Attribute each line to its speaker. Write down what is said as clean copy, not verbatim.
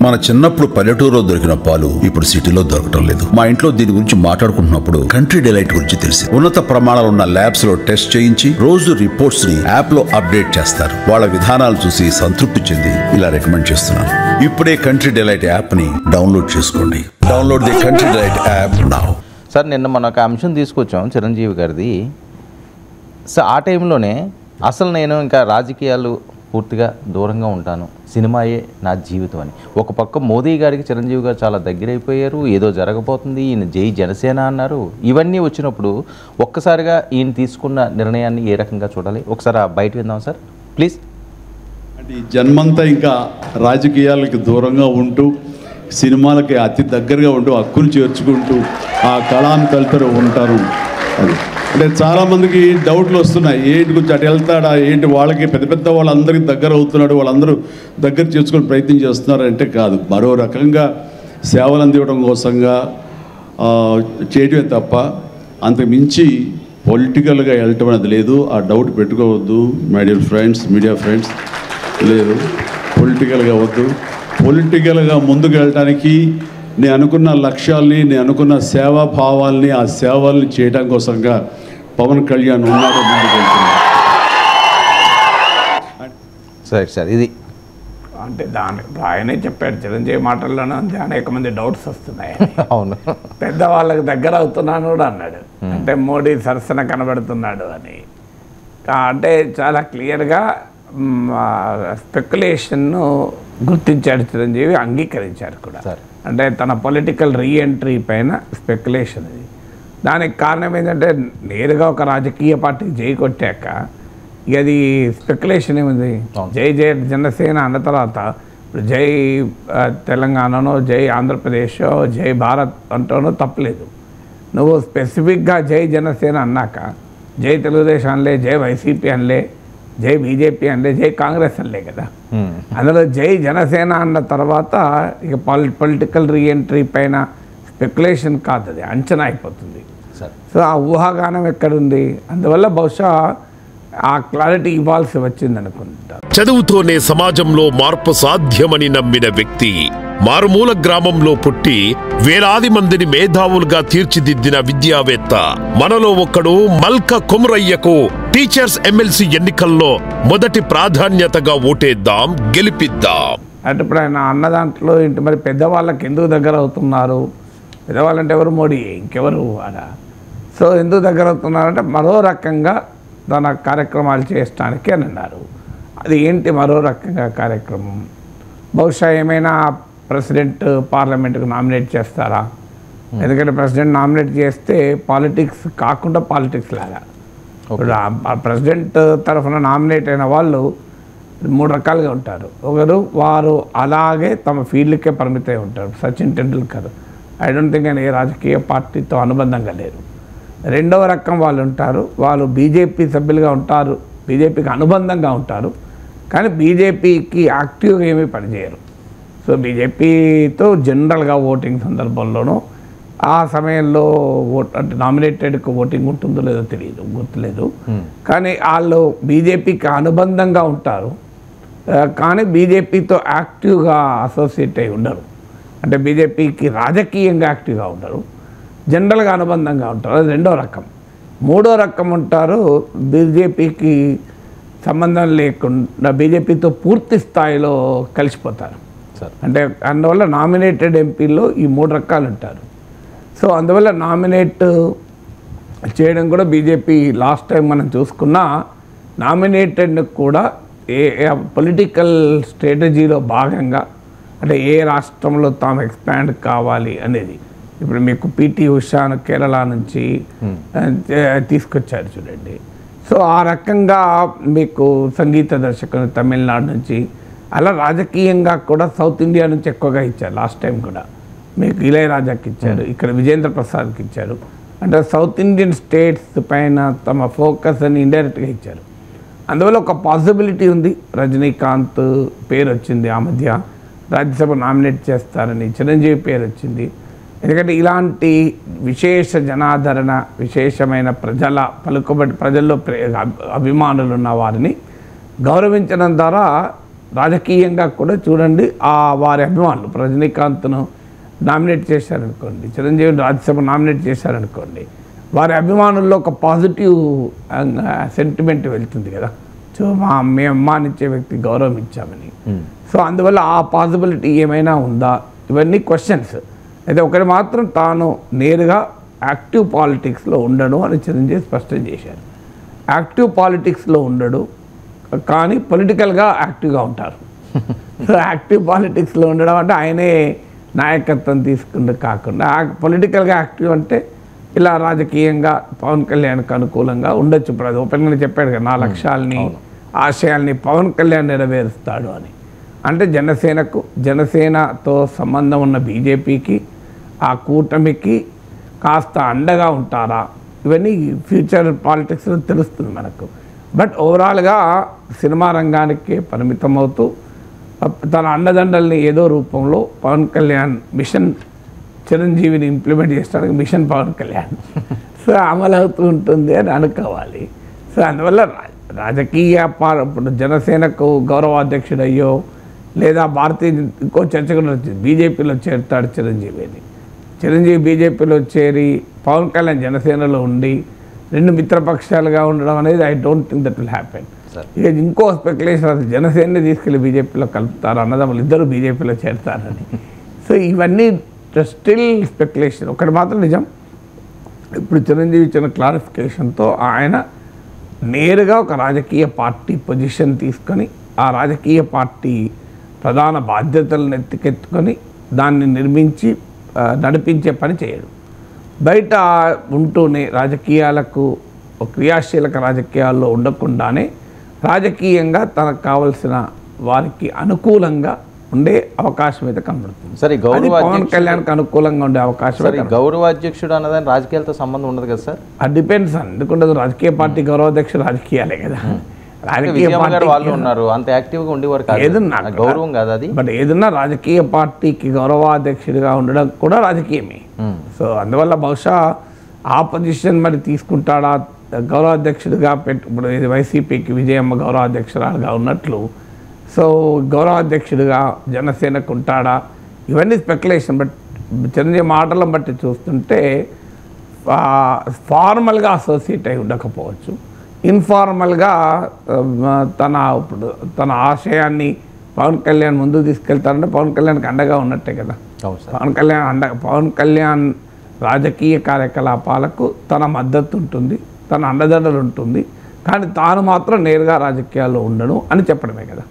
Speaker 1: మన చిన్నప్పుడు పల్లెటూరులో దొరికిన పాలు ఇప్పుడు సిటీలో దొరకటం లేదు. మా ఇంట్లో దీని గురించి మాట్లాడుకుంటున్నప్పుడు కంట్రీ డిలైట్ గురించి తెలిసి ఉన్నత ప్రమాణాలు ఉన్న ల్యాబ్స్ లో టెస్ట్ చేయించి రోజు రిపోర్ట్స్ ని యాప్ లో అప్డేట్ చేస్తారు. వాళ్ళ విధానాలు చూసి సంతృప్తి చెంది ఇలా రికమెండ్ చేస్తున్నాను. ఇప్పుడే కంట్రీ డిలైట్ యాప్ ని డౌన్లోడ్ చేసుకోండి. Download the country delight app now.
Speaker 2: Sir నిన్న మన ఒక అంశం తీసుకొచ్చాం చిరంజీవి గారిది. సార్ ఆ టైంలోనే అసలు నేను ఇంకా రాజకీయాలు పూర్తిగా దూరంగా ఉంటాను, సినిమాయే నా జీవితం అని. ఒక పక్క మోదీ గారికి చిరంజీవి గారు చాలా దగ్గరైపోయారు, ఏదో జరగబోతుంది, ఈయన జై జనసేన అన్నారు. ఇవన్నీ వచ్చినప్పుడు ఒక్కసారిగా ఈయన తీసుకున్న నిర్ణయాన్ని ఏ రకంగా చూడాలి ఒకసారి బయట విందాం సార్ ప్లీజ్.
Speaker 3: అంటే ఈ జన్మంతా ఇంకా రాజకీయాలకి దూరంగా ఉంటూ సినిమాలకి అతి దగ్గరగా ఉంటూ హక్కును చేర్చుకుంటూ ఆ కళాన్ని తలుతూ ఉంటారు. అది అంటే చాలామందికి డౌట్లు వస్తున్నాయి, ఏంటి కొంచెం అటు వెళ్తాడా ఏంటి, వాళ్ళకి పెద్ద పెద్ద వాళ్ళందరికీ దగ్గర అవుతున్నాడు, వాళ్ళందరూ దగ్గర చేసుకొని ప్రయత్నం చేస్తున్నారు అంటే కాదు, మరో రకంగా సేవలు అందివ్వడం కోసంగా చేయడమే తప్ప అంతకు మించి పొలిటికల్గా వెళ్ళటం అనేది లేదు. ఆ డౌట్ పెట్టుకోవద్దు my dear friends, media friends. లేదు, పొలిటికల్గా వద్దు. పొలిటికల్గా ముందుకు వెళ్ళటానికి నేను అనుకున్న లక్ష్యాల్ని, నేను అనుకున్న సేవాభావాల్ని, ఆ సేవల్ని చేయడం కోసంగా పవన్ కళ్యాణ్ ఉన్నాడు, ముందుకు వెళ్తున్నాడు.
Speaker 2: సరే సార్ ఇది
Speaker 4: అంటే దాని ఆయనే చెప్పాడు చిరంజీవి మాటల్లోనే అనేక మంది డౌట్స్ వస్తున్నాయి.
Speaker 2: అవును,
Speaker 4: పెద్దవాళ్ళకి దగ్గర అవుతున్నాను కూడా అన్నాడు. అంటే మోడీ సరసన కనబడుతున్నాడు అని. అంటే చాలా క్లియర్గా స్పెక్యులేషన్ను గుర్తించాడు చిరంజీవి, అంగీకరించారు కూడా. అంటే తన పొలిటికల్ రీఎంట్రీ పైన స్పెక్యులేషన్ ఇది. దానికి కారణం ఏంటంటే నేరుగా ఒక రాజకీయ పార్టీకి జై కొట్టాక ఇక అది స్పెక్యులేషన్ ఏముంది. జై జనసేన అన్న తర్వాత ఇప్పుడు జై తెలంగాణనో, జై ఆంధ్రప్రదేశో, జై భారత్ అంటూనో తప్పలేదు. నువ్వు స్పెసిఫిక్గా జై జనసేన అన్నాక జై తెలుగుదేశం అనలే, జై వైసీపీ అనలే, జై బీజేపీ అనలే, జై కాంగ్రెస్ అనలే కదా. అందులో జై జనసేన అన్న తర్వాత ఇక పొలిటికల్ రీఎంట్రీ పైన స్పెక్యులేషన్ కాదు, అది అంచనా అయిపోతుంది. సో ఆ ఊహాగానం ఎక్కడుంది, అందువల్ల బహుశా ఆ క్లారిటీ ఇవ్వాల్సి వచ్చింది అనుకుంటా.
Speaker 5: చదువుతోనే సమాజంలో మార్పు సాధ్యమని నమ్మిన వ్యక్తి, మారుమూల గ్రామంలో పుట్టి వేలాది మందిని మేధావులుగా తీర్చిదిద్దిన విద్యావేత్త, మనలో ఒక్కడు మల్క కొమురయ్యకు టీచర్స్ ఎమ్మెల్సీ ఎన్నికల్లో మొదటి ప్రాధాన్యతగా ఓటేద్దాం, గెలిపిద్దాం.
Speaker 4: అంటే ఇప్పుడు ఆయన అన్న దాంట్లో ఇంటి మరి పెద్దవాళ్ళకి ఎందుకు దగ్గర అవుతున్నారు, పెద్దవాళ్ళంటే ఎవరు, మోడీ, ఇంకెవరు ఆడ. సో ఎందుకు దగ్గర అవుతున్నారంటే మరో రకంగా తన కార్యక్రమాలు చేయడానికి అని అన్నారు. అది ఏంటి మరో రకంగా కార్యక్రమం? బహుశా ఏమైనా ప్రెసిడెంట్ పార్లమెంట్కి నామినేట్ చేస్తారా? ఎందుకంటే ప్రెసిడెంట్ నామినేట్ చేస్తే పాలిటిక్స్ కాకుండా పాలిటిక్స్ లాగా. ఇప్పుడు ఆ ప్రెసిడెంట్ తరఫున నామినేట్ అయిన వాళ్ళు 3 రకాలుగా ఉంటారు. ఒకరు వారు అలాగే తమ ఫీల్డ్కే పరిమితమై ఉంటారు. Sachin Tendulkar I don't think ఆయన ఏ రాజకీయ పార్టీతో అనుబంధంగా లేరు. రెండవ రకం వాళ్ళు ఉంటారు, వాళ్ళు బీజేపీ సభ్యులుగా ఉంటారు, బీజేపీకి అనుబంధంగా ఉంటారు, కానీ బీజేపీకి యాక్టివ్గా ఏమీ పనిచేయరు. సో బీజేపీతో జనరల్గా ఓటింగ్ సందర్భంలోనూ ఆ సమయంలో అంటే నామినేటెడ్కి ఓటింగ్ ఉంటుందో లేదో తెలియదు, గుర్తులేదు. కానీ వాళ్ళు బీజేపీకి అనుబంధంగా ఉంటారు, కానీ బీజేపీతో యాక్టివ్గా అసోసియేట్ అయి ఉండరు. అంటే బీజేపీకి రాజకీయంగా యాక్టివ్గా ఉండరు, జనరల్గా అనుబంధంగా ఉంటారు. అది రెండో రకం. మూడో రకం ఉంటారు బీజేపీకి సంబంధం లేకుండా బీజేపీతో పూర్తి స్థాయిలో కలిసిపోతారు. అంటే అందువల్ల నామినేటెడ్ ఎంపీలో ఈ 3 రకాలు ఉంటారు. సో అందువల్ల నామినేట్ చేయడం కూడా బీజేపీ లాస్ట్ టైం మనం చూసుకున్నా నామినేటెడ్ కూడా ఏ పొలిటికల్ స్ట్రాటజీలో భాగంగా, అంటే ఏ రాష్ట్రంలో తాము ఎక్స్పాండ్ కావాలి అనేది. ఇప్పుడు మీకు పిటి ఉషాను కేరళ నుంచి తీసుకొచ్చారు చూడండి. సో ఆ రకంగా మీకు సంగీత దర్శకులు తమిళనాడు నుంచి, అలా రాజకీయంగా కూడా సౌత్ ఇండియా నుంచి ఎక్కువగా ఇచ్చారు. లాస్ట్ టైం కూడా మీకు ఇళయరాజాకి ఇచ్చారు, ఇక్కడ విజేంద్ర ప్రసాద్కి ఇచ్చారు. అంటే సౌత్ ఇండియన్ స్టేట్స్ పైన తమ ఫోకస్ అని ఇండైరెక్ట్గా ఇచ్చారు. అందువల్ల ఒక పాసిబిలిటీ ఉంది. రజనీకాంత్ పేరు వచ్చింది ఆ మధ్య, రాజ్యసభ నామినేట్ చేస్తారని చిరంజీవి పేరు వచ్చింది. ఎందుకంటే ఇలాంటి విశేష జనాదరణ, విశేషమైన ప్రజల్లో అభిమానులు ఉన్న వారిని గౌరవించడం ద్వారా రాజకీయంగా కూడా చూడండి వారి అభిమానులు రజనీకాంత్ను నామినేట్ చేశారనుకోండి, చిరంజీవిని రాజ్యసభ నామినేట్ చేశారనుకోండి, వారి అభిమానుల్లో ఒక పాజిటివ్ సెంటిమెంట్ వెళ్తుంది కదా. సో మేము అమ్మానిచ్చే వ్యక్తి గౌరవం ఇచ్చామని. సో అందువల్ల ఆ పాసిబిలిటీ ఏమైనా ఉందా, ఇవన్నీ క్వశ్చన్స్. అయితే ఒకటి మాత్రం తాను నేరుగా యాక్టివ్ పాలిటిక్స్లో ఉండడు అని చిరంజీవి స్పష్టం చేశారు. యాక్టివ్ పాలిటిక్స్లో ఉండడు కానీ పొలిటికల్గా యాక్టివ్గా ఉంటారు. సో యాక్టివ్ పాలిటిక్స్లో ఉండడం అంటే ఆయనే నాయకత్వం తీసుకుంటూ కాకుండా పొలిటికల్గా యాక్టివ్ అంటే ఇలా రాజకీయంగా పవన్ కళ్యాణ్కి అనుకూలంగా ఉండొచ్చు. ఇప్పుడు అది ఓపెన్గా చెప్పాడు కదా, నా లక్ష్యాలని ఆశయాల్ని పవన్ కళ్యాణ్ నెరవేరుస్తాడు అని. అంటే జనసేనతో సంబంధం ఉన్న బీజేపీకి ఆ కూటమికి కాస్త అండగా ఉంటారా, ఇవన్నీ ఫ్యూచర్ పాలిటిక్స్లో తెలుస్తుంది మనకు. బట్ ఓవరాల్గా సినిమా రంగానికి పరిమితం అవుతూ తన అండదండల్ని ఏదో రూపంలో పవన్ కళ్యాణ్ మిషన్ చిరంజీవిని ఇంప్లిమెంట్ చేయడానికి మిషన్ పవన్ కళ్యాణ్ సో అమలు అవుతూ ఉంటుంది అని అనుకోవాలి. సో అందువల్ల రాజకీయ ఇప్పుడు జనసేనకు గౌరవాధ్యక్షుడు అయ్యో లేదా భారతీయ ఇంకో చర్చ కూడా వచ్చింది, బీజేపీలో చేరుతాడు చిరంజీవి బీజేపీలో చేరి పవన్ కళ్యాణ్ జనసేనలో ఉండి రెండు మిత్రపక్షాలుగా ఉండడం అనేది I don't think that will happen. ఇక ఇంకో స్పెక్యులేషన్ అది జనసేనని తీసుకెళ్ళి బీజేపీలో కలుపుతారు, అన్నదమ్ములు ఇద్దరు బీజేపీలో చేరుతారని. సో ఇవన్నీ స్టిల్ స్పెక్యులేషన్. ఒకటి మాత్రం నిజం, ఇప్పుడు చిరంజీవి ఇచ్చిన క్లారిఫికేషన్తో ఆయన నేరుగా ఒక రాజకీయ పార్టీ పొజిషన్ తీసుకొని ఆ రాజకీయ పార్టీ ప్రధాన బాధ్యతలను ఎత్తుకెత్తుకొని దాన్ని నిర్మించి నడిపించే పని చేయడు. బయట ఉంటూనే రాజకీయాలకు క్రియాశీలక రాజకీయాల్లో ఉండకుండానే రాజకీయంగా తనకు కావలసిన వారికి అనుకూలంగా ఉండే అవకాశం అయితే కనబడుతుంది.
Speaker 2: సరే,
Speaker 4: పవన్ కళ్యాణ్కి అనుకూలంగా ఉండే అవకాశం.
Speaker 2: గౌరవాధ్యక్షుడు అన్నదాన్ని రాజకీయాలతో సంబంధం ఉండదు కదా సార్?
Speaker 4: అది డిపెండ్స్ అని, ఎందుకుండదు, రాజకీయ పార్టీ గౌరవాధ్యక్షుడు రాజకీయాలే కదా. రాజకీయ పార్టీ
Speaker 2: వాళ్ళు ఉన్నారు అంత యాక్టివ్గా ఉండేవారు కాదు, ఏదన్నా గౌరవం కాదు అది.
Speaker 4: బట్ ఏదన్నా రాజకీయ పార్టీకి గౌరవాధ్యక్షుడిగా ఉండడం కూడా రాజకీయమే. సో అందువల్ల బహుశా ఆ పొజిషన్ మరి తీసుకుంటాడా, గౌరవాధ్యక్షుడిగా ఇప్పుడు ఇది వైసీపీకి విజయమ్మ గౌరవాధ్యక్షురాలుగా ఉన్నట్లు సో గౌరవాధ్యక్షుడిగా జనసేనకు ఉంటాడా, ఇవన్నీ స్పెక్యులేషన్. బట్ చిరంజీవి మాటలను బట్టి చూస్తుంటే ఫార్మల్గా అసోసియేట్ అయి ఉండకపోవచ్చు, ఇన్ఫార్మల్గా తన ఆశయాన్ని పవన్ కళ్యాణ్ ముందుకు తీసుకెళ్తారంటే పవన్ కళ్యాణ్కి అండగా ఉన్నట్టే కదా. పవన్ కళ్యాణ్ రాజకీయ కార్యకలాపాలకు తన మద్దతు ఉంటుంది, తన అండదండలు ఉంటుంది, కానీ తాను మాత్రం నేరుగా రాజకీయాల్లో ఉండను అని చెప్పడమే కదా.